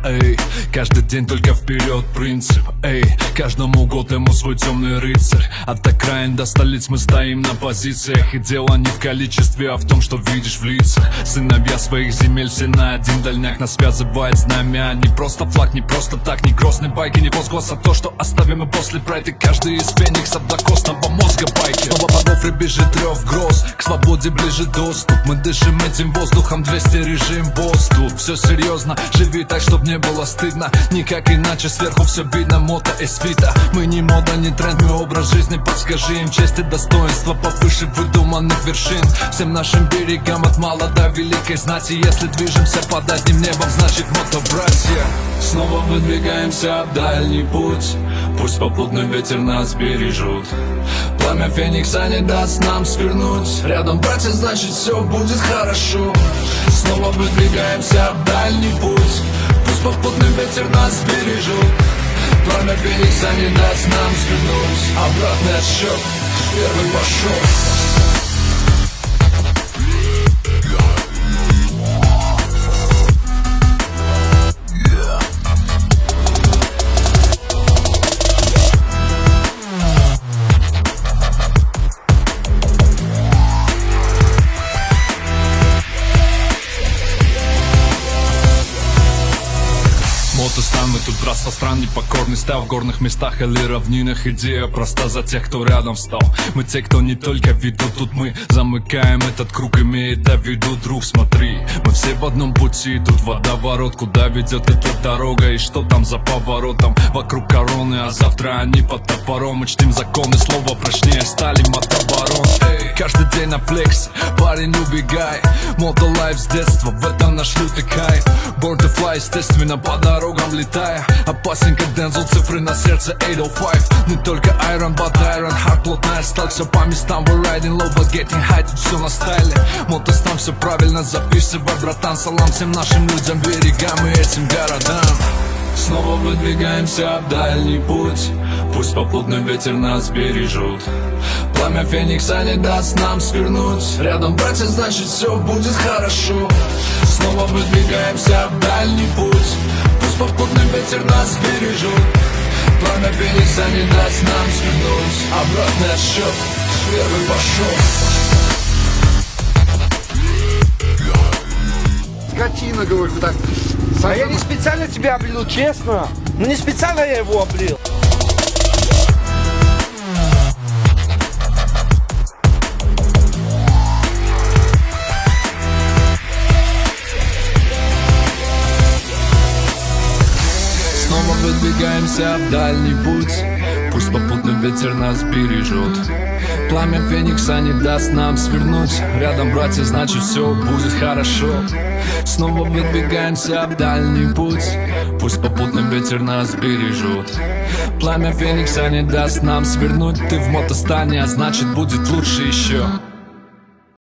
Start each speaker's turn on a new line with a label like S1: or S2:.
S1: эй. Каждый день только вперед принцип, эй. Каждому год ему свой темный рыцарь. От окраин до столиц мы стоим на позициях. И дело не в количестве, а в том, что видишь в лицах. Сыновья своих земель все на один дальняк. Нас связывает знамя, не просто флаг, не просто так. Не грозные байки, не возглас, а то, что оставим мы после прайда. Каждый из фениксов до костного мозга байки. Снова по гофре бежит рев гроз, к свободе ближе доступ. Мы дышим этим воздухом, 200 режим босс. Тут все серьезно, живи так, чтоб не было стыдно. Никак иначе, сверху все видно, мото и свита. Мы не мода, не тренд, мы образ жизни. Подскажи им честь и достоинство повыше выдуманных вершин. Всем нашим берегам от мала до великой знати. Если движемся под одним небом, значит мото братья. Снова выдвигаемся в дальний путь. Пусть попутный ветер нас бережет. Пламя феникса не даст нам свернуть. Рядом братья, значит все будет хорошо. Снова выдвигаемся в дальний путь. Пусть попутный ветер нас бережет. Пламя феникса не даст нам свернуть. Обратный отсчет, первый пошел. Мотостан, мы тут братство стран непокорный. Став в горных местах или равнинах. Идея проста за тех, кто рядом встал. Мы те, кто не только ведут. Тут мы замыкаем этот круг, имеет в виду, друг, смотри. Мы все в одном пути, тут водоворот. Куда ведет эта дорога и что там за поворотом? Вокруг короны, а завтра они под топором. Мы чтим законы, слово прочнее стали мотоборон. Каждый день на флексе, парень, убегай. Мото лайф с детства, в этом наш лютый кайф. Born to fly, естественно, по дорогам летая. Опасен как Дензел, цифры на сердце 805. Не только Iron, but Iron Heart, плотная сталь. Все по местам, we're riding low, but getting high. Тут все на стайле, мотостан, все правильно записывай, братан. Салам всем нашим людям, берегам и этим городам. Снова выдвигаемся в дальний путь. Пусть попутный ветер нас бережет. Пламя феникса не даст нам свернуть. Рядом братья, значит все будет хорошо. Снова выдвигаемся в дальний путь. Пусть попутный ветер нас бережет. Пламя феникса не даст нам свернуть. Обратный отсчет, первый пошел.
S2: Скотина, говорю, так.
S3: А я не специально тебя облил, честно. Ну не специально я его облил.
S1: Снова выдвигаемся в дальний путь. Пусть попутный ветер нас бережет. Пламя феникса не даст нам свернуть. Рядом братья, значит все будет хорошо. Снова выдвигаемся в дальний путь. Пусть попутный ветер нас бережет. Пламя феникса не даст нам свернуть. Ты в мотостане, а значит будет лучше еще.